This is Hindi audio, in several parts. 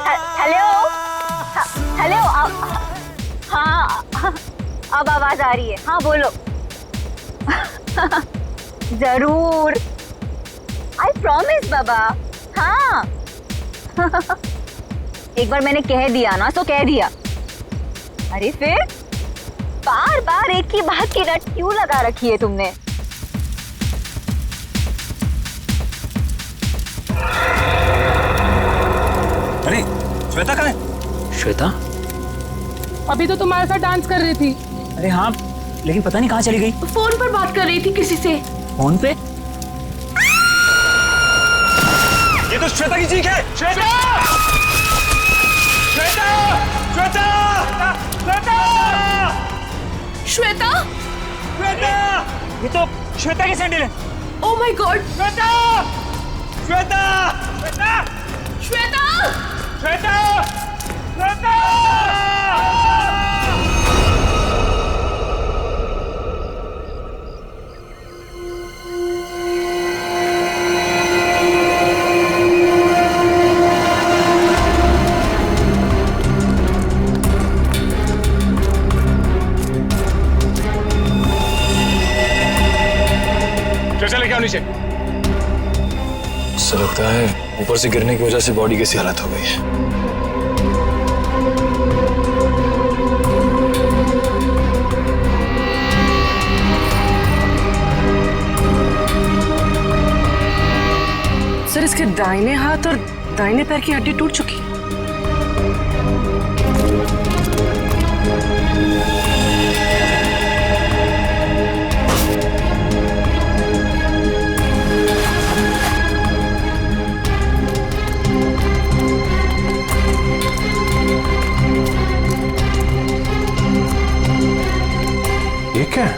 Hello hello. हाँ अब आवाज आ रही है। हाँ बोलो। जरूर, आई प्रॉमिस बाबा। हाँ एक बार मैंने कह दिया ना तो कह दिया। अरे फिर बार बार एक ही बात की रट क्यों लगा रखी है तुमने? अरे श्वेता कहाँ है? श्वेता अभी तो तुम्हारे साथ डांस कर रही थी। अरे हाँ, लेकिन पता नहीं कहाँ चली गई। फोन पर बात कर रही थी किसी से। फोन पे? ये तो श्वेता की चीख है। श्वेता! श्वेता! श्वेता! श्वेता! श्वेता! श्वेता! ये तो श्वेता की सैंडल है। Oh my God! Shweta! Shweta! Shweta! Shweta! Shweta! Shweta! लेके आओ नीचे। ऐसा लगता है ऊपर से गिरने की वजह से बॉडी कैसी हालत हो गई है। सर इसके दाहिने हाथ और दाहिने पैर की हड्डी टूट चुकी है। ये क्या है?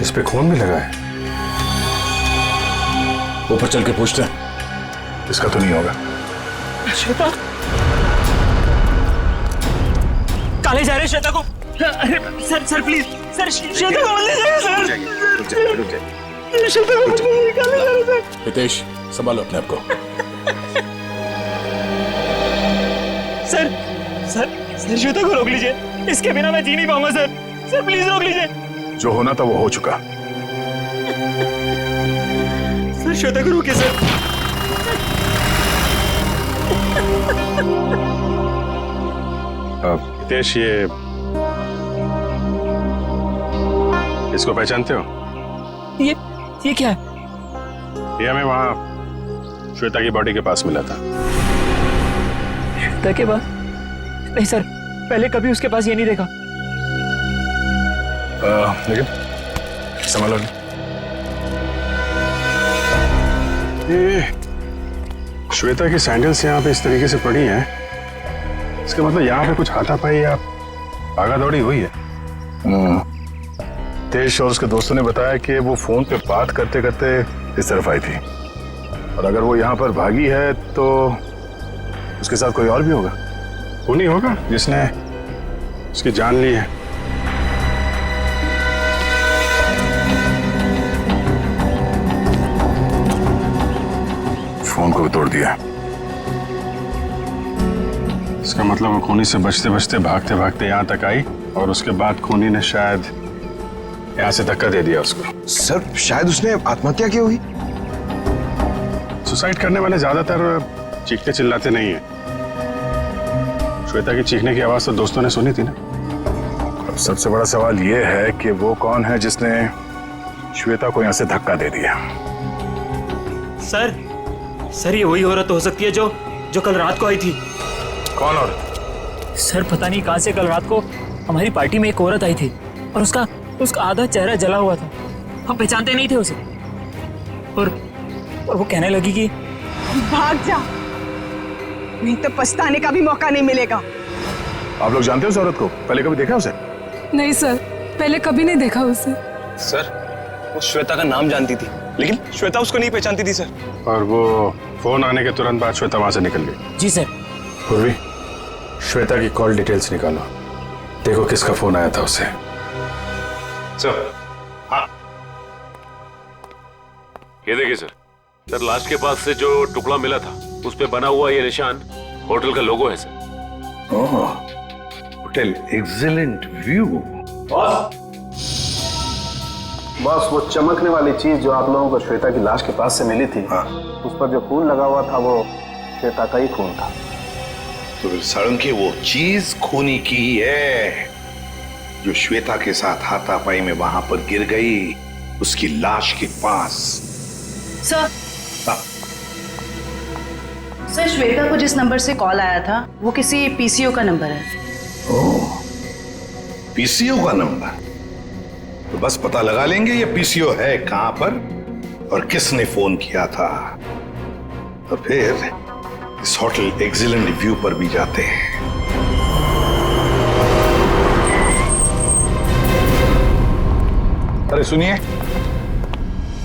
इस पे खून भी लगा है। ऊपर चल के पूछते हैं। इसका तो नहीं होगा। श्वेता काले जा रहे श्वेता को। अरे सर प्लीज सर, श्वेता को मत ले जाइए सर। रुक जाइए। श्वेता को मत ले जाइए, काले जा रहे सर। हितेश संभालो अपने आप को। सर सर सर श्वेता को रोक लीजिए, इसके बिना मैं जी नहीं पाऊंगा सर। सर प्लीज रोक लीजिए। जो होना था वो हो चुका। सर श्वेता को रोकिए सर। हितेश इसको पहचानते हो? ये क्या है? ये हमें वहां श्वेता की बॉडी के पास मिला था। श्वेता के पास? नहीं सर, पहले कभी उसके पास ये नहीं देखा। लेकिन संभालो। ये श्वेता की सैंडल्स यहाँ पे इस तरीके से पड़ी हैं, इसका मतलब यहाँ पे कुछ हाथापाई या भागा दौड़ी हुई है। तेज और उसके दोस्तों ने बताया कि वो फोन पे बात करते करते इस तरफ आई थी, और अगर वो यहाँ पर भागी है तो उसके साथ कोई और भी होगा। वो नहीं होगा जिसने उसकी जान ली है। फोन को भी तोड़ दिया। इसका मतलब वो खूनी से बचते बचते भागते भागते यहाँ तक आई, और उसके बाद खूनी ने शायद यहाँ से धक्का दे दिया उसको। सर शायद उसने आत्महत्या की होगी। सुसाइड करने वाले ज्यादातर चीखते चिल्लाते नहीं है। श्वेता की चीखने की आवाज तो दोस्तों ने सुनी थी ना। अब सबसे बड़ा सवाल ये है कि वो कौन है जिसने श्वेता को यहाँ से धक्का दे दिया। सर ये वही औरत हो सकती है जो कल रात को आई थी। कौन औरत? सर पता नहीं कहां से कल रात को हमारी पार्टी में एक औरत आई थी, और उसका आधा चेहरा जला हुआ था। हम पहचानते नहीं थे उसे, और वो कहने लगी कि भाग जा, नहीं तो पछताने का भी मौका नहीं मिलेगा। आप लोग जानते हो उस औरत को? पहले कभी देखा उसे? नहीं सर, पहले कभी नहीं देखा उसे। सर वो श्वेता का नाम जानती थी, लेकिन श्वेता उसको नहीं पहचानती थी सर। और वो फोन आने के तुरंत बाद श्वेता वहां से निकल गई। जी सर। पूर्वी, श्वेता की कॉल डिटेल्स निकालो, देखो किसका फोन आया था उसे। सर। हाँ ये देखिए सर, लाश के पास से जो टुकड़ा मिला था उस पे बना हुआ ये निशान होटल का लोगो है sir. Hotel excellent view. Boss, वो चमकने वाली चीज जो आप लोगों को श्वेता की लाश के पास से मिली थी, उस पर जो खून लगा हुआ था वो श्वेता का ही खून था। तो फिर सारंगी वो चीज खूनी की है जो श्वेता के साथ हाथापाई में वहां पर गिर गई उसकी लाश के पास। सर, सर श्वेता को जिस नंबर से कॉल आया था वो किसी पीसीओ का नंबर है। ओह, पीसीओ का नंबर? तो बस पता लगा लेंगे ये पीसीओ है कहां पर और किसने फोन किया था। तो फिर इस होटल एक्सीलेंट व्यू पर भी जाते हैं। अरे सुनिए।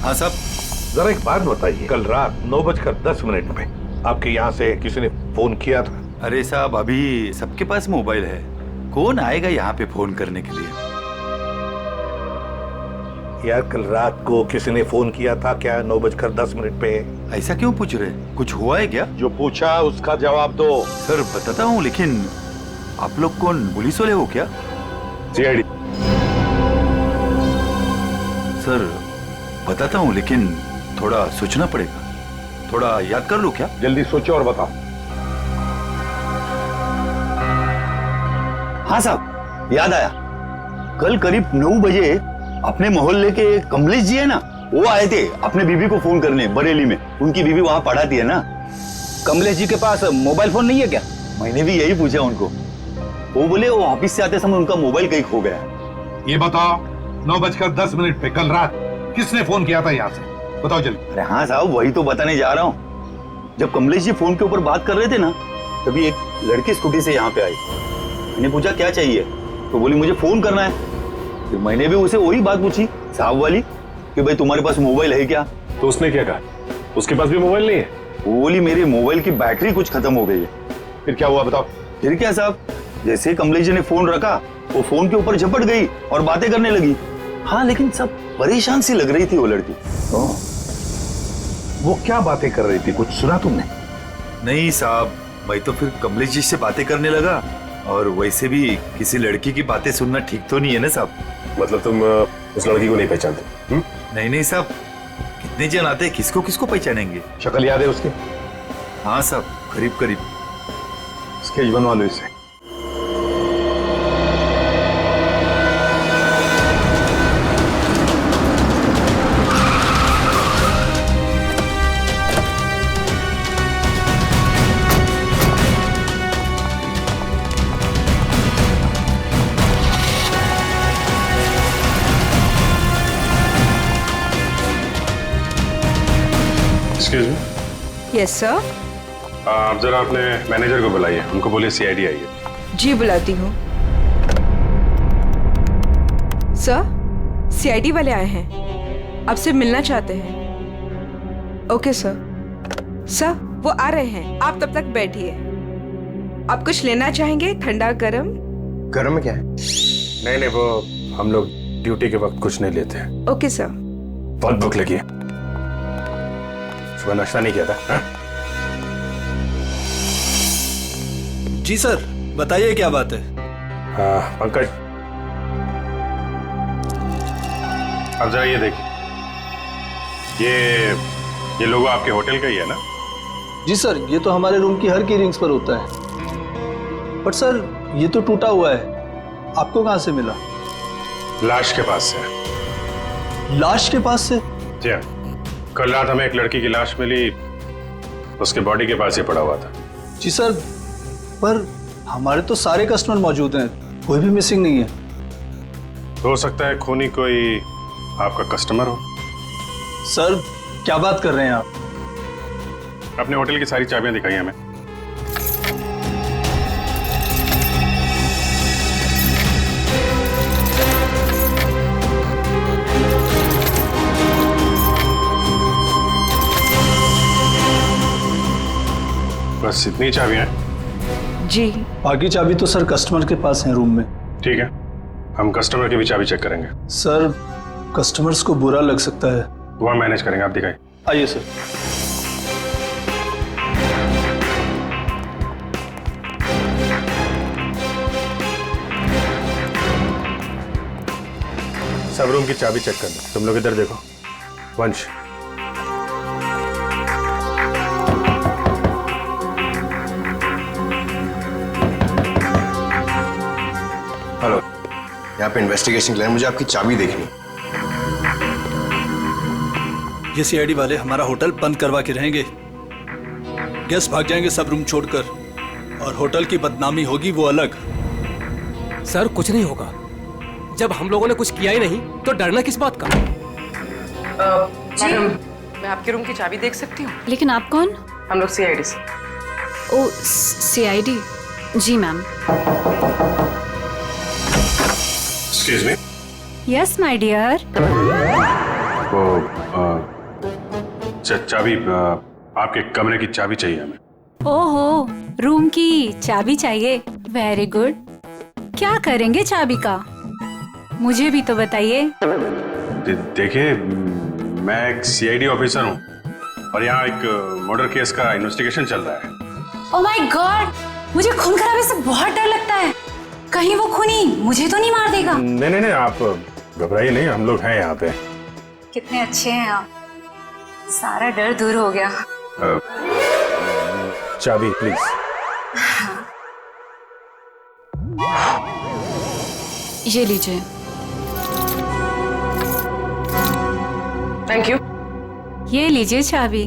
हाँ साहब। जरा एक बात बताइए, कल रात 9:10 पे आपके यहाँ से किसी ने फोन किया था? अरे साहब, अभी सबके पास मोबाइल है, कौन आएगा यहाँ पे फोन करने के लिए? यार कल रात को किसी ने फोन किया था क्या 9:10 पे? ऐसा क्यों पूछ रहे? कुछ हुआ है क्या? जो पूछा उसका जवाब दो। सर बताता हूँ, लेकिन आप लोग कौन, पुलिस वाले हो क्या? सीआईडी। सर बताता हूँ, लेकिन थोड़ा सोचना पड़ेगा, थोड़ा याद कर लो क्या? जल्दी सोचो और बताओ। हाँ साहब, याद आया। कल करीब 9 बजे अपने मोहल्ले के कमलेश जी है ना, वो आए थे अपने बीबी को फोन करने बरेली में। उनकी बीबी वहां पढ़ाती है ना। कमलेश जी के पास मोबाइल फोन नहीं है क्या? मैंने भी यही पूछा उनको। वो बोले वो ऑफिस से आते समय उनका मोबाइल कहीं खो गया। ये बताओ 9:10 पे कल रात किसने फोन किया था यहाँ से? बताओ जल्दी। अरे हाँ साहब, वही तो बताने जा रहा हूँ। जब कमलेश जी फोन के ऊपर बात कर रहे थे ना, तभी एक लड़की स्कूटी से यहाँ पे आई। मैंने पूछा क्या चाहिए, तो बोली मुझे फोन करना है। फिर मैंने भी उसे वही बात पूछी साहब वाली कि भाई तुम्हारे पास मोबाइल है क्या? तो उसने क्या कहा? उसके पास भी मोबाइल नहीं है? वो बोली मेरे मोबाइल की बैटरी कुछ खत्म हो गई है। फिर क्या हुआ बताओ? फिर क्या साहब, जैसे कमलेश जी ने फोन रखा, वो फोन के ऊपर झपट गई और बातें करने लगी। हाँ, लेकिन सब परेशान सी लग रही थी वो लड़की। वो क्या बातें कर रही थी, कुछ सुना तुमने? नहीं साहब, मैं तो फिर कमलेश जी से बातें करने लगा। और वैसे भी किसी लड़की की बातें सुनना ठीक तो नहीं है ना साहब। मतलब तुम उस लड़की को नहीं पहचानते? नहीं साहब, कितने जन आते, किसको किसको पहचानेंगे? शक्ल याद है उसकी? हाँ साहब, करीब करीब। स्केच बनवा लो इससे। Excuse me. Yes sir. आप जरा अपने मैनेजर को बुलाइए, उनको बोलिए सीआईडी आई है। जी बुलाती हूँ। सर, सीआईडी वाले आए हैं, आपसे मिलना चाहते हैं। Okay sir. सर वो आ रहे हैं, आप तब तक बैठिए। आप कुछ लेना चाहेंगे, ठंडा गरम? गरम क्या है? नहीं, वो हम लोग ड्यूटी के वक्त कुछ नहीं लेते हैं। Okay sir. बहुत भूख लगी है, सुबह नाश्ता नहीं किया था। हा? जी सर, बताइए क्या बात है? पंकज, अब जरा ये देखिए, ये लोगो आपके होटल का ही है ना? जी सर, ये तो हमारे रूम की हर की रिंग्स पर होता है। बट सर ये तो टूटा हुआ है, आपको कहां से मिला? लाश के पास से। लाश के पास से? जी हाँ, कल रात हमें एक लड़की की लाश मिली, उसके बॉडी के पास ही पड़ा हुआ था। जी सर, पर हमारे तो सारे कस्टमर मौजूद हैं, कोई भी मिसिंग नहीं है। हो सकता है खूनी कोई आपका कस्टमर हो। सर क्या बात कर रहे हैं आप? अपने होटल की सारी चाबियां दिखाई हमें। बस इतनी चाबियां हैं? जी। बाकी चाबी तो सर कस्टमर के पास है रूम में। ठीक है, हम कस्टमर की भी चाबी चेक करेंगे। सर कस्टमर्स को बुरा लग सकता है। वो हम मैनेज करेंगे, आप दिखाइए। आइए सर। सब रूम की चाबी चेक कर लो। तुम लोग इधर देखो। वंश, हेलो, यहाँ पे इन्वेस्टिगेशन के लिए मुझे आपकी चाबी देखनी। ये सीआईडी वाले हमारा होटल बंद करवा के रहेंगे। गेस्ट भाग जाएंगे सब रूम छोड़कर, और होटल की बदनामी होगी वो अलग। सर कुछ नहीं होगा। जब हम लोगों ने कुछ किया ही नहीं तो डरना किस बात का? मैडम, मैं आपके रूम की चाबी देख सकती हूँ? लेकिन आप कौन? हम लोग सीआईडी से। ओ, सीआईडी? जी ma'am. Excuse me. Yes my dear. वो चाबी, आपके कमरे की चाबी चाहिए हमें। ओहो, रूम की चाबी चाहिए। Very good. क्या करेंगे चाबी का? मुझे भी तो बताइए। देखिए, मैं एक सीआईडी ऑफिसर हूँ और यहाँ एक मर्डर केस का इन्वेस्टिगेशन चल रहा है। ओह माय गॉड, मुझे खून खराबे से बहुत डर लगता है। कहीं वो खूनी मुझे तो नहीं मार देगा? नहीं, आप घबराइए नहीं, हम लोग हैं यहाँ पे। कितने अच्छे हैं आप, सारा डर दूर हो गया। चाबी प्लीज। ये लीजिए। Thank you. ये लीजिए चाबी।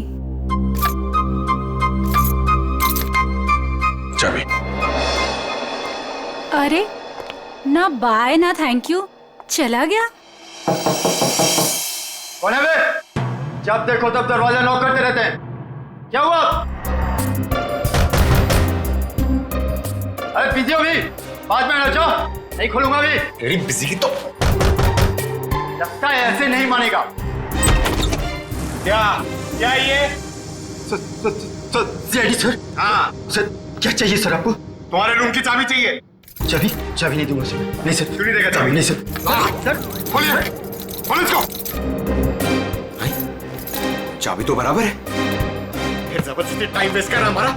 चाबी। अरे ना बाय ना थैंक यू, चला गया। कौन है बे? जब देखो तब दरवाजा नॉक करते रहते हैं। क्या हुआ? अरे बिजी हो भी, बाद में आ जाओ, नहीं खोलूंगा भी। तेरी बिजी की तो लगता है ऐसे नहीं मानेगा। क्या ये? CID sir. हाँ सर, क्या चाहिए सर आपको? तुम्हारे रूम की चाबी चाहिए। चाबी नहीं दूंगा सर। नहीं सर। क्यों नहीं देगा चाबी? नहीं सर। सर खोलिए, खोलो इसको। चाबी तो बराबर है, फिर जबरदस्ती टाइम वेस्ट कर रहा हमारा।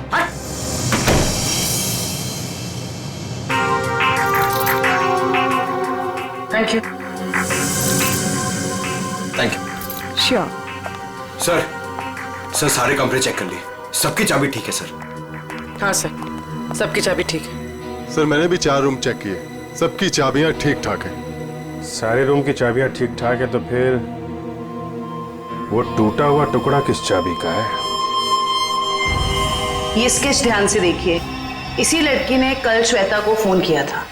Thank you. Thank you. Sure. Sir सारे कमरे चेक कर लिए, सबकी चाबी ठीक है सर। हाँ सर, सबकी चाबी ठीक है। सर मैंने भी 4 रूम चेक किए, सबकी चाबियां ठीक ठाक हैं। सारे रूम की चाबियां ठीक ठाक है, तो फिर वो टूटा हुआ टुकड़ा किस चाबी का है? ये स्केच ध्यान से देखिए। इसी लड़की ने कल श्वेता को फोन किया था।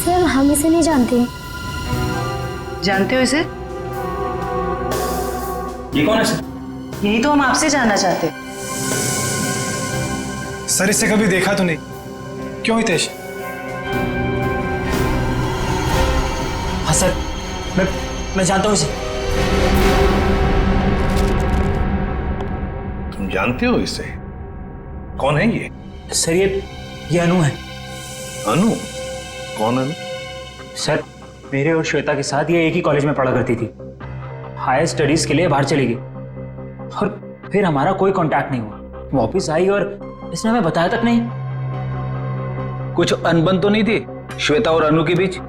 सर हम इसे नहीं जानते। जानते हो इसे? ये कौन है सर? यही तो हम आपसे जानना चाहते। सर इससे कभी देखा तो नहीं। क्यों हितेश? हाँ सर, मैं जानता हूँ इसे। तुम जानते हो इसे? कौन है ये? सर ये अनु है। अनु? कौन अनु? सर मेरे और श्वेता के साथ ये एक ही कॉलेज में पढ़ा करती थी। हायर स्टडीज के लिए बाहर चली गई और फिर हमारा कोई कांटेक्ट नहीं हुआ। वापस आई और इसने हमें बताया तक नहीं। कुछ अनबन तो नहीं थी श्वेता और अनु के बीच?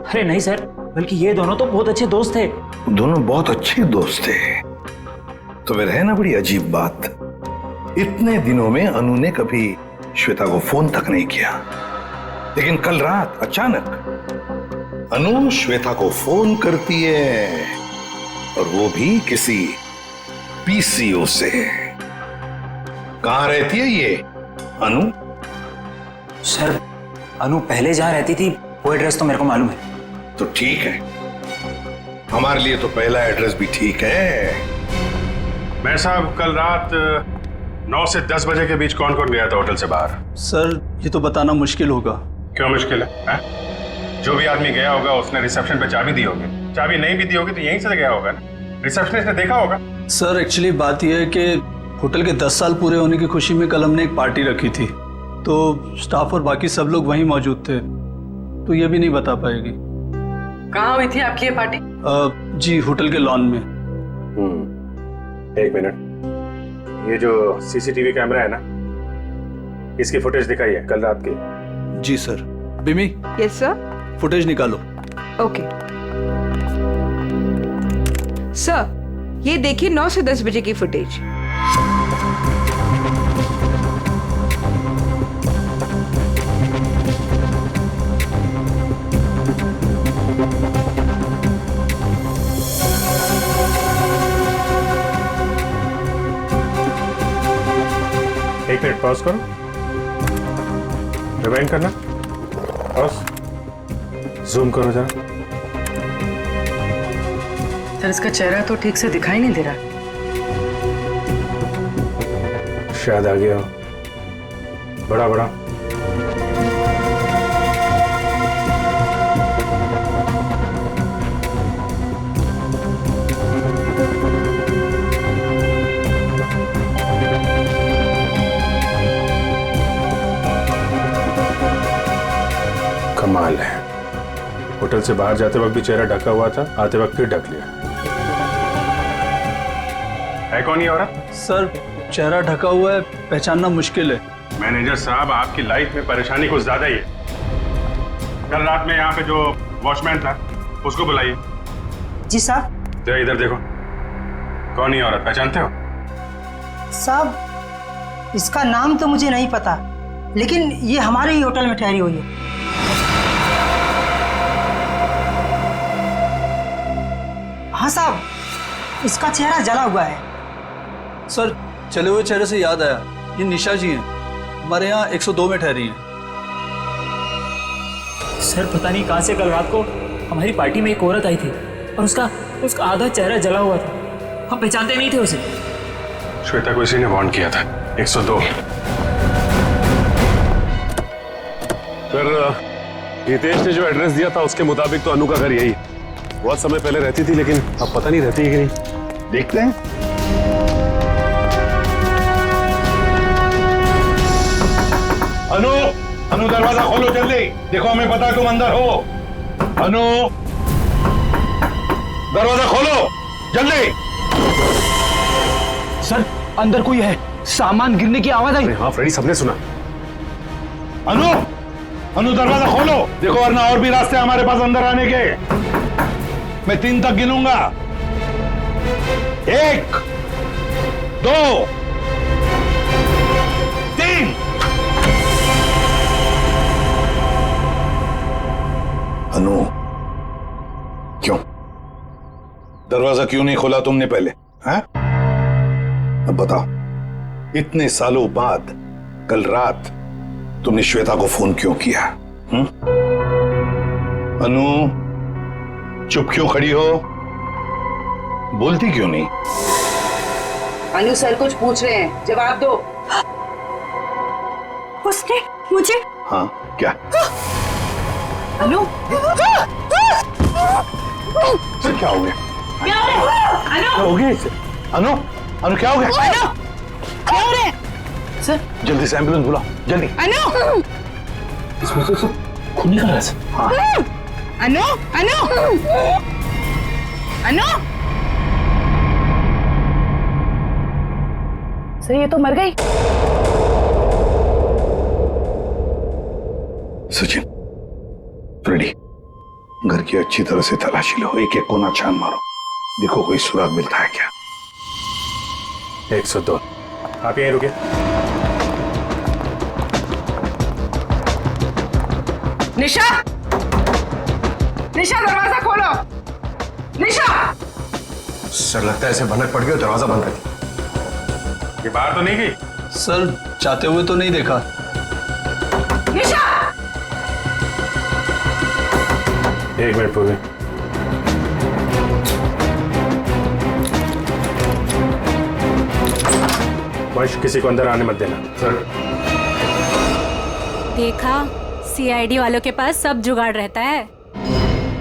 अरे नहीं सर, बल्कि ये दोनों तो बहुत अच्छे दोस्त थे। दोनों बहुत अच्छे दोस्त थे। तो फिर है ना बड़ी अजीब बात, इतने दिनों में अनु ने कभी श्वेता को फोन तक नहीं किया, लेकिन कल रात अचानक अनु श्वेता को फोन करती है, और वो भी किसी पीसीओ से। कहां रहती है ये अनु? सर अनु पहले जहां रहती थी वो एड्रेस तो मेरे को मालूम है। तो ठीक है, हमारे लिए तो पहला एड्रेस भी ठीक है। मैं साहब, कल रात 9 से 10 बजे के बीच कौन कौन गया था होटल से बाहर? सर ये तो बताना मुश्किल होगा। क्यों मुश्किल है? जो भी आदमी गया होगा उसने रिसेप्शन पे चाबी दी होगी। चाबी नहीं भी दी होगी तो यहीं से गया होगा ना, रिसेप्शनिस्ट ने देखा होगा। सर एक्चुअली बात यह है कि होटल के 10 साल पूरे होने की खुशी में कल हमने एक पार्टी रखी थी, तो स्टाफ और बाकी सब लोग वहीं मौजूद थे, तो ये भी नहीं बता पाएगी। कहाँ हुई थी आपकी ये पार्टी? जी होटल के लॉन में। एक मिनट, ये जो सीसीटीवी कैमरा है ना, इसकी फुटेज दिखाई है कल रात की। जी सर। बिमी। Yes sir. फुटेज निकालो। ओके सर, ये देखिए 9 से 10 बजे की फुटेज। एक मिनट पॉज करो, रिवाइंड करना, पॉज, जूम करो जरा। सर इसका चेहरा तो ठीक से दिखाई नहीं दे रहा। शायद आ गया हो, बड़ा बड़ा। कमाल है, होटल से बाहर जाते वक्त भी चेहरा ढका हुआ था, आते वक्त फिर ढक लिया। है कौन ये औरत? सर चेहरा ढका हुआ है, पहचानना मुश्किल है। मैनेजर साहब, आपकी लाइफ में परेशानी कुछ ज्यादा ही है। कल रात में यहाँ पे जो वॉचमैन था उसको बुलाइए। जी साहब। तो इधर देखो, कौन ये औरत, पहचानते हो? साहब इसका नाम तो मुझे नहीं पता, लेकिन ये हमारे ही होटल में ठहरी हुई है। हाँ साहब, इसका चेहरा जला हुआ है। सर चले हुए चेहरे से याद आया, ये निशा जी हैं, हमारे यहाँ 102 में ठहरी हैं। सर पता नहीं कहाँ से कल रात को हमारी पार्टी में एक औरत आई थी और उसका आधा चेहरा जला हुआ था, हम पहचानते नहीं थे उसे। श्वेता को इसी ने वार्न किया था, 102। फिर हितेश ने जो एड्रेस दिया था उसके मुताबिक तो अनु का घर यही है। बहुत समय पहले रहती थी, लेकिन अब पता नहीं रहती है कि नहीं। देखते हैं। अनु, अनु दरवाजा खोलो जल्दी, देखो हमें पता तुम अंदर हो। अनु दरवाजा खोलो जल्दी। सर अंदर कोई है, सामान गिरने की आवाज आई। हाँ फ्रेडी, सबने सुना। अनु, अनु दरवाजा खोलो, देखो वरना और भी रास्ते हमारे पास अंदर आने के। मैं 3 तक गिनूंगा। 1 2 3। अनु, क्यों दरवाजा क्यों नहीं खोला तुमने पहले? हैं? अब बताओ, इतने सालों बाद कल रात तुमने श्वेता को फोन क्यों किया? अनु चुप क्यों खड़ी हो, बोलती क्यों नहीं? अनु सर कुछ पूछ रहे हैं, जवाब दो। उसने मुझे। हाँ क्या? अनु सर क्या हो गया? क्या हो गया इसे? अनु, अनु क्या हो गया? अनु क्या हो रहा है? सर जल्दी से एम्बुलेंस बुलाओ, जल्दी। अनु इसमें तो खून निकल रहा है। हाँ। अनु अनु अनु सर ये तो मर गई। सचिन, फ्रेडी, घर की अच्छी तरह से तलाशी लो, एक एक कोना छान मारो, देखो कोई सुराग मिलता है क्या। 102, आप यहीं रुके। निशा, निशा दरवाजा खोलो। निशा। सर लगता है ऐसे भनक पड़ गई, दरवाजा बंद कर दिया। ये बाहर तो नहीं गई? सर चाहते हुए तो नहीं देखा। निशा। 1 मिनट पूरे। वंश, किसी को अंदर आने मत देना। सर देखा, सीआईडी वालों के पास सब जुगाड़ रहता है।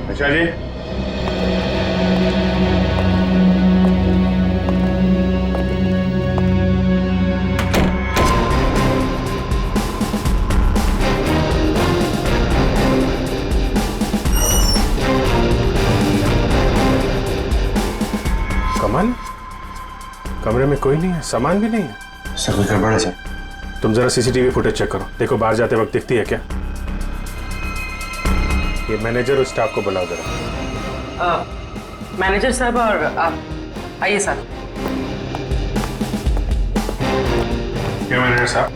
अच्छा जी। कमाल, कमरे में कोई नहीं है, सामान भी नहीं है। सर कोई गड़बड़ है सर? तुम जरा सीसीटीवी फुटेज चेक करो, देखो बाहर जाते वक्त दिखती है क्या। ये मैनेजर और स्टाफ को बुलाओ जरा। मैनेजर साहब और आप आइए साथ। क्या मैनेजर साहब,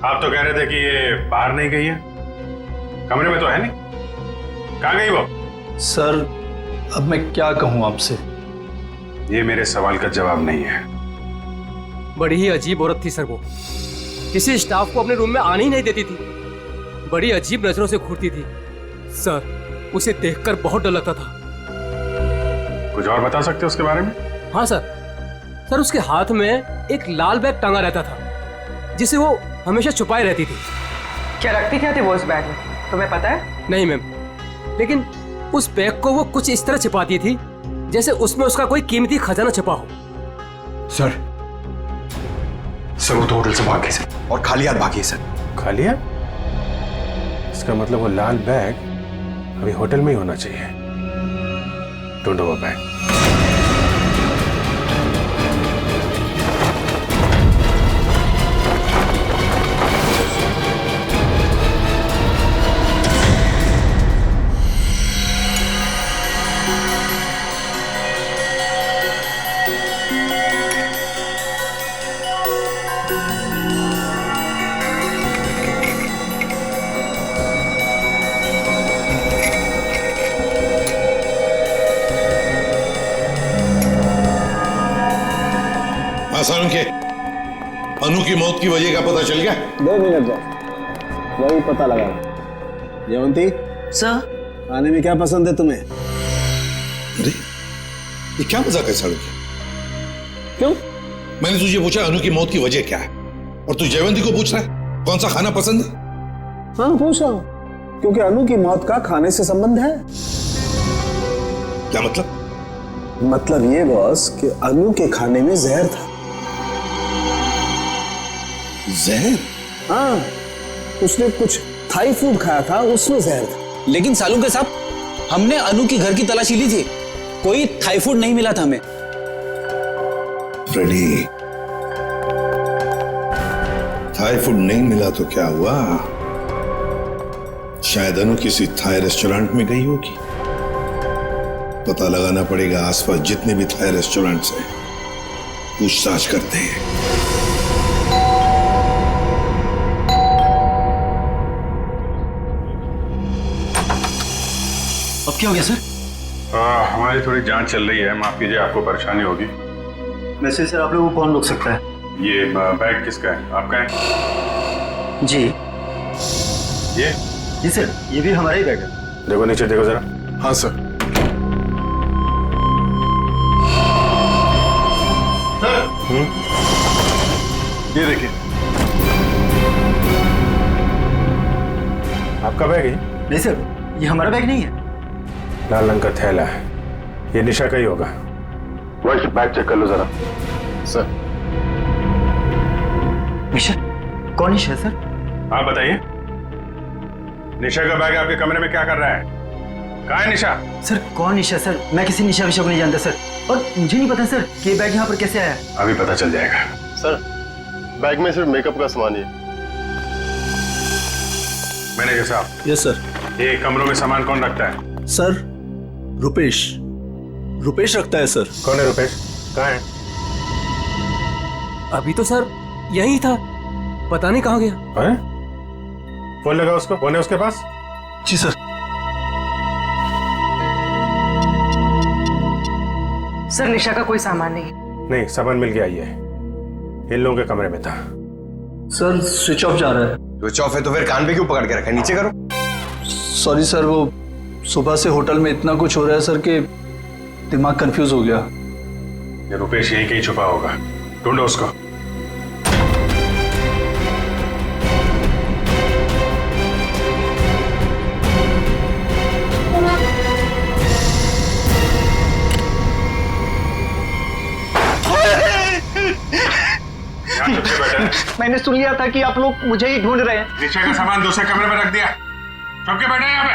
आप तो कह रहे थे कि ये बाहर नहीं गई है, कमरे में तो है नहीं, कहाँ गई वो? सर अब मैं क्या कहूं आपसे? ये मेरे सवाल का जवाब नहीं है। बड़ी ही अजीब औरत थी सर वो, किसी स्टाफ को अपने रूम में आने ही नहीं देती थी, बड़ी अजीब नजरों से घूरती थी सर, उसे देखकर बहुत डर लगता था। कुछ और बता सकते हो उसके बारे में? हाँ सर उसके हाथ में एक लाल बैग टांगा रहता था जिसे वो हमेशा छुपाए रहती थी। क्या रखती क्या थी वो उस बैग में, तुम्हें पता है? नहीं मैम, लेकिन उस बैग को वो कुछ इस तरह छिपाती थी जैसे उसमें उसका कोई कीमती खजाना छिपा हो। सर वो तो होटल से भाग गई सर, और खाली हाथ भागी है सर। खाली हाथ? इसका मतलब वो लाल बैग अभी होटल में ही होना चाहिए। ढूंढो वो बैग। आसान के अनु की मौत की वजह का पता चल गया? 2 मिनट जाओ, वही पता लगा। जयवंती सर, खाने में क्या पसंद है तुम्हें? अरे ये क्या मजाक है साड़ू के? क्यों? मैंने तुझे पूछा अनु की मौत की वजह क्या है, और तू जयवंती को पूछ रहा है कौन सा खाना पसंद है? हाँ पूछ रहा हूं, क्योंकि अनु की मौत का खाने से संबंध है। क्या मतलब? मतलब ये बॉस कि अनु के खाने में जहर था। जहर? हाँ, उसने कुछ थाई फूड खाया था, उसमें जहर था। लेकिन सालू के साहब, हमने अनु की घर की तलाशी ली थी, कोई थाई फूड नहीं मिला था हमें। फ्रेडी, थाई फूड नहीं मिला तो क्या हुआ? शायद अनु किसी थाई रेस्टोरेंट में गई होगी। पता लगाना पड़ेगा आसपास जितने भी थाई रेस्टोरेंट्स हैं, पूछताछ करते हैं। अब क्या हो गया सर? हमारी थोड़ी जांच चल रही है, माफ कीजिए आपको परेशानी होगी। वैसे सर आप लोगों को कौन रोक सकता है? ये बैग किसका है? आपका है? जी ये? जी सर, ये भी हमारा ही बैग है। देखो नीचे देखो जरा। हाँ सर। ये देखिए, आपका बैग है? नहीं सर, ये हमारा बैग नहीं है। लाल रंग का थैला है, ये निशा का ही होगा। वही बैग चेक कर लो जरा। सर। निशा? कौन निशा सर? आप बताइए, निशा का बैग आपके कमरे में क्या कर रहा है? कहाँ है निशा? सर कौन निशा सर? मैं किसी निशा विशा को नहीं जानता सर, और मुझे नहीं पता सर कि ये बैग यहाँ पर कैसे आया। अभी पता चल जाएगा। सर बैग में सिर्फ मेकअप का सामान ही है। मैनेजर साहब। Yes sir. ये कमरों में सामान कौन रखता है? सर रुपेश रखता है सर। कौन है रुपेश? कहाँ है? अभी तो सर यही था, पता नहीं कहाँ गया। है? फोन लगा उसको, फोन है उसके पास? जी सर। सर निशा का कोई सामान नहीं। नहीं, सामान मिल गया, ये इन लोगों के कमरे में था। सर स्विच ऑफ जा रहा है। स्विच ऑफ है तो फिर कान पे क्यों पकड़ के रखा है? नीचे करो। सॉरी सर, वो सुबह से होटल में इतना कुछ हो रहा है सर कि दिमाग कंफ्यूज हो गया। ये रुपेश यहीं कहीं छुपा होगा, ढूंढो उसको। मैंने सुन लिया था कि आप लोग मुझे ही ढूंढ रहे हैं। नीचे का सामान दूसरे कमरे में रख दिया, चुप के बैठे यहाँ पे।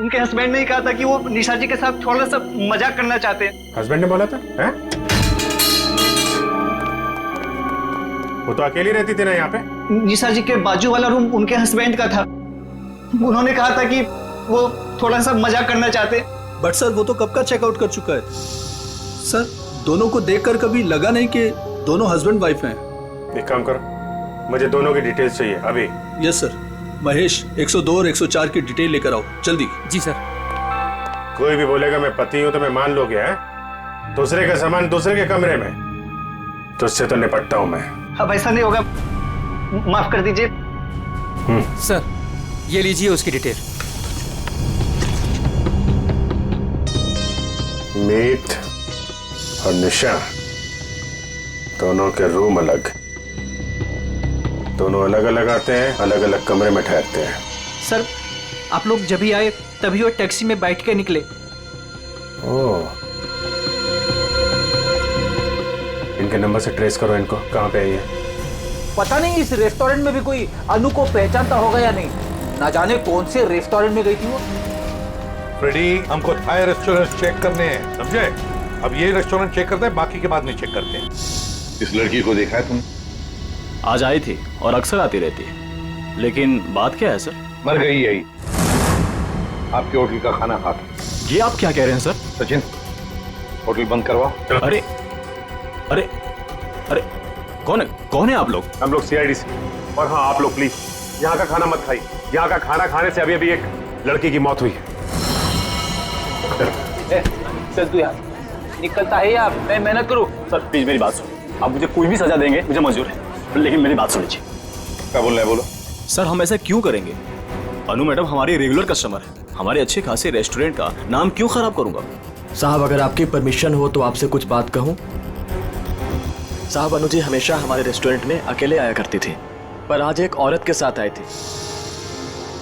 उनके हस्बैंड ने ही कहा था कि वो निशा जी के साथ थोड़ा सा मजाक करना चाहते हैं। हस्बैंड ने बोला था? हैं? वो तो अकेली रहती थी ना यहाँ पे। निशा जी के बाजू वाला रूम उनके हस्बैंड का था। उन्होंने कहा था कि वो थोड़ा सा मजाक करना चाहते। बट सर वो तो कब का चेकआउट कर चुका है सर। दोनों को देखकर कभी लगा नहीं कि दोनों हस्बैंड वाइफ हैं। एक काम करो, मुझे दोनों की डिटेल्स चाहिए अभी। Yes sir. महेश 102 और 104 की डिटेल लेकर आओ जल्दी। जी सर। कोई भी बोलेगा मैं पति हूं तो मैं मान लोगे? है दूसरे का सामान दूसरे के कमरे में, तो उससे तो निपटता हूं मैं। अब ऐसा नहीं होगा, माफ कर दीजिए। सर ये लीजिए उसकी डिटेल। मीत और निशा दोनों के रूम अलग, दोनों अलग अलग आते हैं, अलग अलग कमरे में ठहरते हैं। सर आप लोग जब भी आए तभी वो टैक्सी में बैठ के निकले। ओह, इनके नंबर से ट्रेस करो इनको, कहाँ पे है ये? पता नहीं इस रेस्टोरेंट में भी कोई अनु को पहचानता होगा या नहीं। ना जाने कौन से रेस्टोरेंट में गई थी वो। फ्रेडी, हमको थाई रेस्टोरेंट चेक करने हैं, समझे? अब ये रेस्टोरेंट चेक करते हैं, बाकी के बाद नहीं चेक करते हैं। इस लड़की को देखा है तुमने? आज आई थी और अक्सर आती रहती है, लेकिन बात क्या है सर? मर गई यही आपके होटल का खाना खा के। ये आप क्या कह रहे हैं सर? सचिन, होटल बंद करवा। अरे अरे अरे कौन है आप लोग? हम लोग सीआईडी से। और हाँ, आप लोग प्लीज यहाँ का खाना मत खाइए। यहाँ का खाना खाने से अभी अभी एक लड़की की मौत हुई है। चल तू यार, निकलता है या मैं मेहनत करूं? सर प्लीज मेरी बात सुनो। आप मुझे कोई भी सजा देंगे मुझे मंजूर है, लेकिन मेरी बात सुनिए। क्या बोल रहे हैं? बोलो। सर हम ऐसा क्यों करेंगे? अनु मैडम हमारी रेगुलर कस्टमर है, हमारे अच्छे खासे रेस्टोरेंट का नाम क्यों खराब करूंगा? साहब अगर आपकी परमिशन हो तो आपसे कुछ बात कहूं। साहब अनु जी हमेशा हमारे रेस्टोरेंट में अकेले आया करती थी, पर आज एक औरत के साथ आई थी।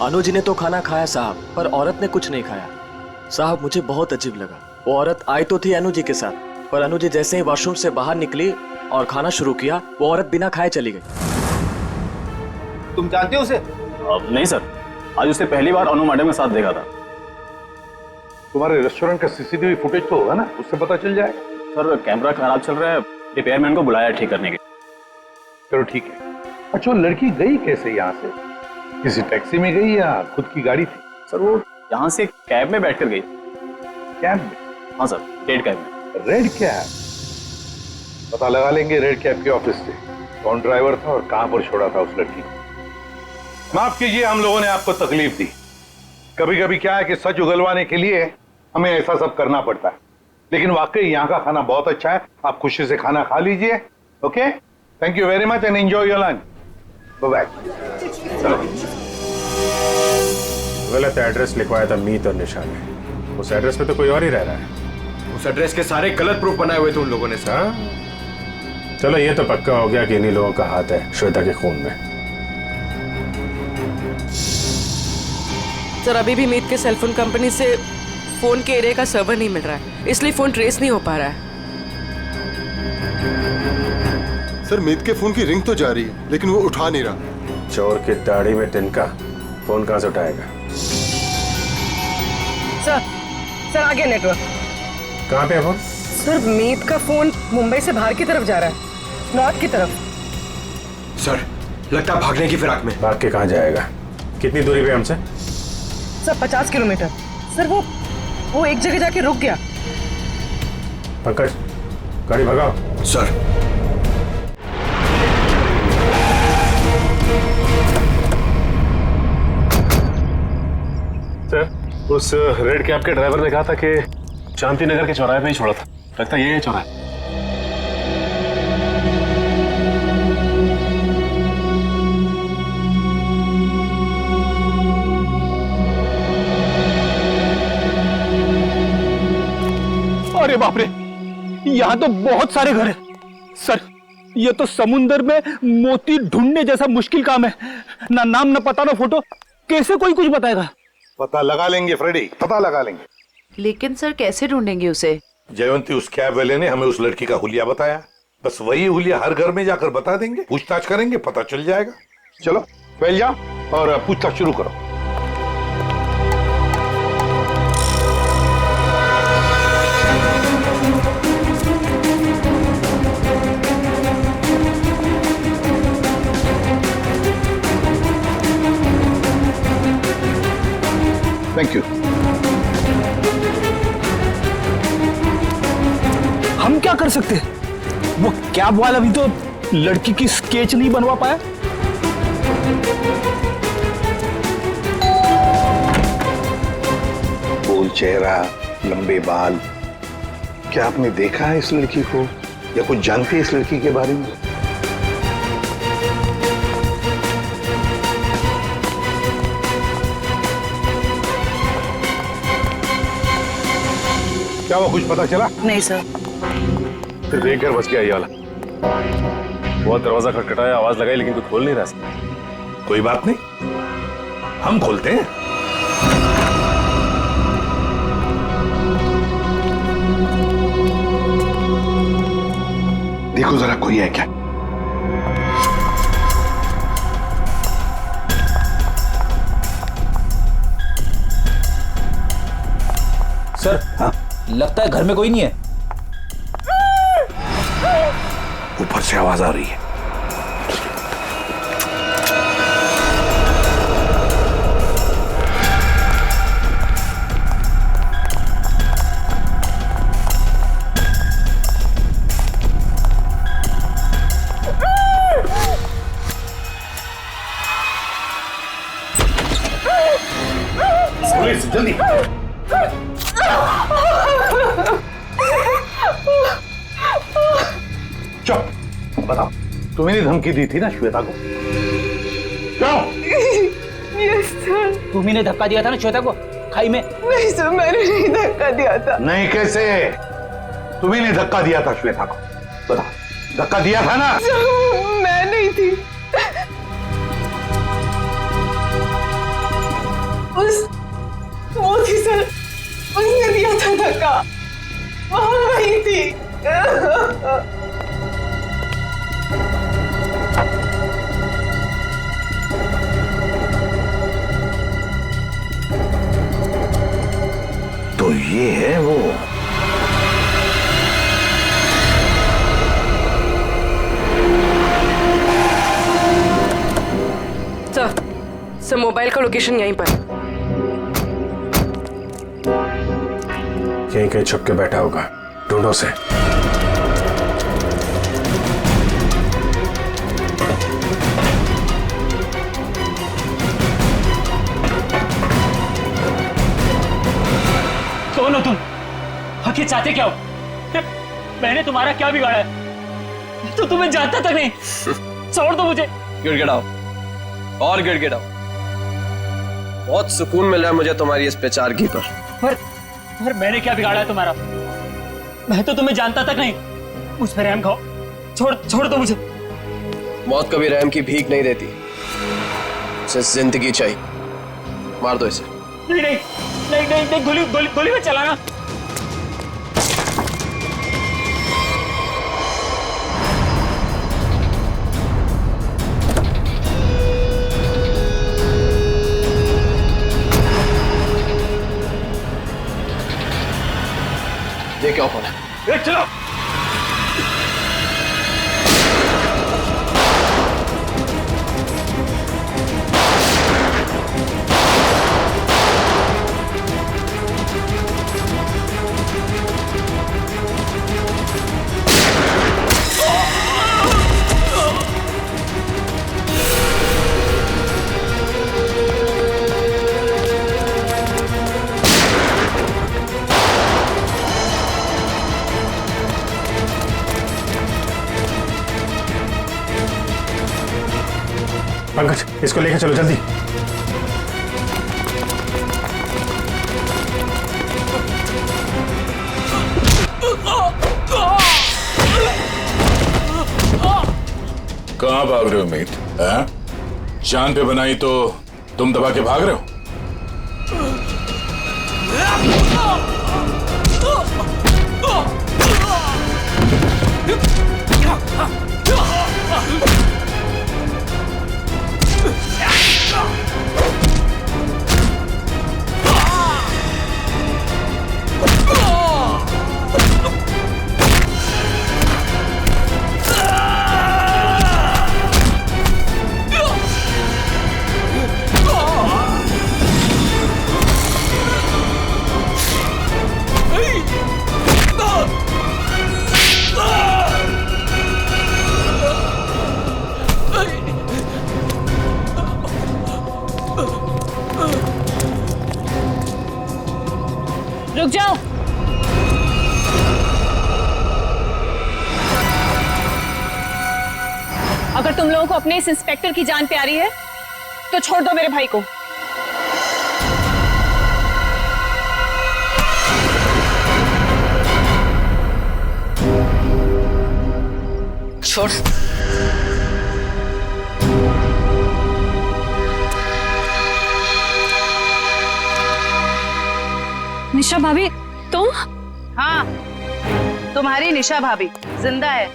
अनु जी ने तो खाना खाया साहब, पर औरत ने कुछ नहीं खाया। साहब मुझे बहुत अजीब लगा। वो औरत आई तो थी अनु जी के साथ, पर अनु जी जैसे ही वॉशरूम से बाहर निकली और खाना शुरू किया, वो औरत बिना खाए चली गई। तुम जानते हो उसे? नहीं सर, आज उससे पहली बार अनु मैडम के साथ देखा था। तुम्हारे रेस्टोरेंट का सीसीटीवी फुटेज तो होगा ना, उससे पता चल जाएगा। सर कैमरा खराब चल रहा है, रिपेयरमैन को बुलाया ठीक करने के। चलो ठीक है। अच्छा वो लड़की गई कैसे यहाँ से? किसी टैक्सी में गई या खुद की गाड़ी थी? सर वो यहाँ से कैब में बैठकर गई। कैब में? हाँ सर, रेड कैब में। Red cab? पता लगा लेंगे रेड कैब के ऑफिस से कौन ड्राइवर था और कहां पर छोड़ा था उस लड़की को। माफ कीजिए, हम लोगों ने आपको तकलीफ दी। कभी कभी क्या है कि सच उगलवाने के लिए हमें ऐसा सब करना पड़ता है, लेकिन वाकई यहाँ का खाना बहुत अच्छा है। आप खुशी से खाना खा लीजिए। Okay, thank you very much and enjoy your lunch. Bye bye. गलत एड्रेस लिखवाया था मीत और निशा ने। उस एड्रेस पे तो कोई और ही रह रहा है। उस एड्रेस के सारे गलत प्रूफ बनाए हुए थे उन लोगों ने सर। चलो ये तो पक्का हो गया कि इन्हीं लोगों का हाथ है श्वेता के खून में। सर अभी भी मीत के सेलफोन कंपनी से फोन के एरिया का सर्वर नहीं मिल रहा है, इसलिए फोन ट्रेस नहीं हो पा रहा है। सर मीत के फोन की रिंग तो जा रही है, लेकिन वो उठा नहीं रहा। चोर की दाढ़ी में तिनका, फोन कहां से उठाएगा? सर आ गया नेटवर्क। कहां पे है फोन? सर मीत का फोन मुंबई से बाहर की तरफ जा रहा है, नॉर्थ की तरफ। सर लगता है भागने की फिराक में। भाग के कहां जाएगा? कितनी दूरी पे हमसे? Sir 50 kilometre. सर वो एक जगह जाके रुक गया। पंकज गाड़ी भगाओ। सर सर उस रेड कैब के ड्राइवर ने कहा था कि शांति नगर के चौराहे पे ही छोड़ा था। लगता है ये चौराहा। अरे बाप रे, यहाँ तो बहुत सारे घर हैं। सर ये तो समुंदर में मोती ढूंढने जैसा मुश्किल काम है। ना नाम ना पता ना फोटो, कैसे कोई कुछ बताएगा? पता लगा लेंगे फ्रेडी, पता लगा लेंगे। लेकिन सर कैसे ढूंढेंगे उसे? जयवंती उस कैब वाले ने हमें उस लड़की का हुलिया बताया, बस वही हुलिया हर घर में जाकर बता देंगे, पूछताछ करेंगे, पता चल जाएगा। चलो फैल जाओ और पूछताछ शुरू करो। कर सकते? वो कैब वाला भी तो लड़की की स्केच नहीं बनवा पाया। गोल चेहरा, लंबे बाल, क्या आपने देखा है इस लड़की को या कुछ जानते हैं इस लड़की के बारे में? क्या वो कुछ पता चला? नहीं सर। फिर देख कर बच गया ये वाला। बहुत दरवाजा खटखटाया, आवाज लगाई, लेकिन कोई खोल नहीं रहा। कोई बात नहीं, हम खोलते हैं। देखो जरा कोई है क्या? सर, हाँ? लगता है घर में कोई नहीं है। ऊपर से आवाज आ रही है। पुलिस, जल्दी। चुप, बताओ, तुम्हें धमकी दी थी ना श्वेता को? क्यों? Yes sir. तुम्ही ने धक्का दिया था ना श्वेता को खाई में? नहीं सर, मैंने नहीं धक्का दिया था। नहीं, कैसे? तुम्ही ने धक्का दिया था श्वेता को, बताओ, धक्का दिया था ना? मैं नहीं थी। वो थी सर, उसने दिया था धक्का, वही थी। तो ये है वो। सर मोबाइल का लोकेशन यहीं पर। यहीं कहीं छुप के बैठा होगा, ढूंढो से। कौन हो तुम? आखिर चाहते क्या हो? मैंने तुम्हारा क्या बिगाड़ा है? तो तुम्हें जानता तक नहीं। छोड़ दो मुझे। गिड़गिड़ाओ और गिड़गिड़ाओ। बहुत सुकून मिल रहा है मुझे तुम्हारी इस बेचारगी पर। पर मैंने क्या बिगाड़ा है तुम्हारा? मैं तो तुम्हें जानता तक नहीं। मुझ पर रहम खाओ, छोड़ दो मुझे। मौत कभी रहम की भीख नहीं देती, उसे जिंदगी चाहिए। मार दो इसे। नहीं, गोली में चलाना। ये क्या कौन है? चलो। पंकज, इसको लेकर चलो जल्दी। कहां भाग रहे हो मीत? जान पे बनाई तो तुम दबा के भाग रहे हो? रुक जाओ। अगर तुम लोगों को अपने इस इंस्पेक्टर की जान प्यारी है तो छोड़ दो मेरे भाई को। छोड़। निशा भाभी तुम? हाँ, तुम्हारी निशा भाभी जिंदा है।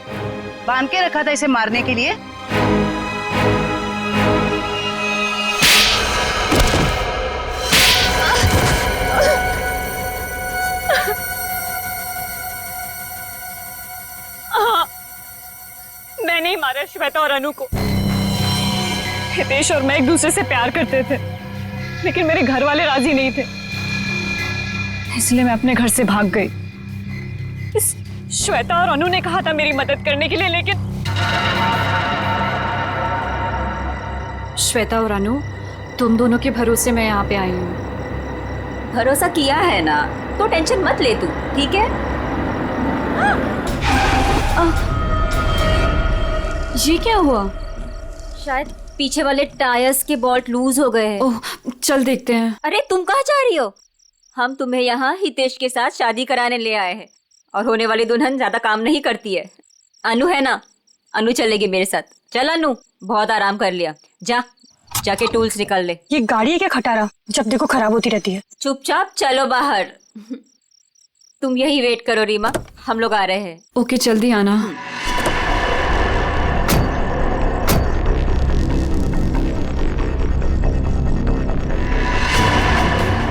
बांध के रखा था इसे मारने के लिए। मैंने ही मारा श्वेता और अनु को। हितेश और मैं एक दूसरे से प्यार करते थे, लेकिन मेरे घर वाले राजी नहीं थे, इसलिए मैं अपने घर से भाग गई। इस श्वेता और अनु ने कहा था मेरी मदद करने के लिए, लेकिन श्वेता और अनु, तुम दोनों के भरोसे मैं यहाँ पे आई हूँ। भरोसा किया है ना, तो टेंशन मत ले तू, ठीक है? ये क्या हुआ? शायद पीछे वाले टायर्स के बोल्ट लूज हो गए हैं। ओह, चल देखते हैं। अरे तुम कहाँ जा रही हो? हम तुम्हें यहाँ हितेश के साथ शादी कराने ले आए हैं, और होने वाली दुल्हन ज्यादा काम नहीं करती है। अनु है ना, अनु चलेगी मेरे साथ। चल अनु, बहुत आराम कर लिया, जाके टूल्स निकाल ले। ये गाड़ी है क्या खटारा, जब देखो खराब होती रहती है। चुपचाप चलो बाहर। तुम यही वेट करो रीमा, हम लोग आ रहे हैं। ओके, जल्दी आना।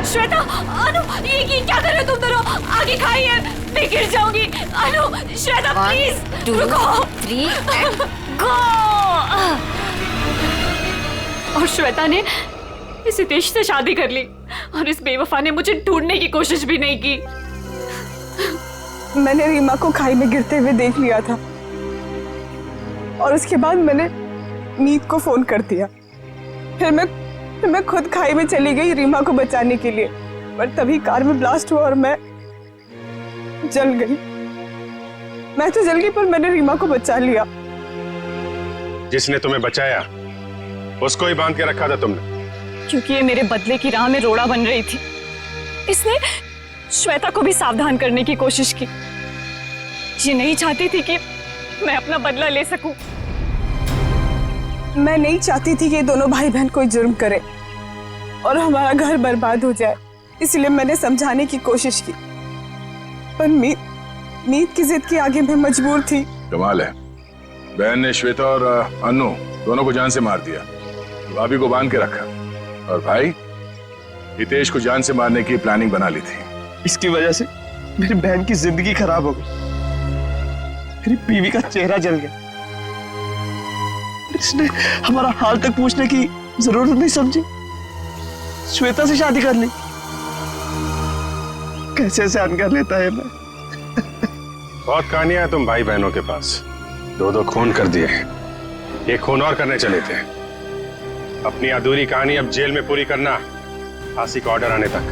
श्वेता, अनु, ये क्या कर रहे हो तुम दोनों? आगे खाइए, मैं गिर जाऊंगी। अनु, श्वेता प्लीज रुको। 3 गो। और श्वेता ने इस हितेश से शादी कर ली, और इस बेवफा ने मुझे ढूंढने की कोशिश भी नहीं की। मैंने रीमा को खाई में गिरते हुए देख लिया था, और उसके बाद मैंने मीत को फोन कर दिया। फिर मैं खुद खाई में चली गई रीमा को बचाने के लिए, पर तभी कार में ब्लास्ट हुआ और मैं जल गई। मैं तो जल गई, पर मैंने रीमा को बचा लिया। जिसने तुम्हें बचाया उसको ही बांध के रखा था तुमने, क्योंकि ये मेरे बदले की राह में रोड़ा बन रही थी। इसने श्वेता को भी सावधान करने की कोशिश की। ये नहीं चाहती थी कि मैं अपना बदला ले सकूं। मैं नहीं चाहती थी कि ये दोनों भाई बहन कोई जुर्म करे और हमारा घर बर्बाद हो जाए, इसलिए मैंने समझाने की कोशिश की, पर मीत की जिद के आगे मैं मजबूर थी। कमाल है, बहन ने श्वेता और अनु दोनों को जान से मार दिया, भाभी को बांध के रखा, और भाई हितेश को जान से मारने की प्लानिंग बना ली थी। इसकी वजह से मेरी बहन की जिंदगी खराब हो गई, मेरी बीवी का चेहरा जल गया। इसने हमारा हाल तक पूछने की जरूरत नहीं समझी, श्वेता से शादी कर ली। कैसे सहन कर लेता है मैं। बहुत कहानियां हैं तुम भाई बहनों के पास, 2 खून कर दिए, एक खून और करने चले थे। अपनी अधूरी कहानी अब जेल में पूरी करना, फांसी का ऑर्डर आने तक।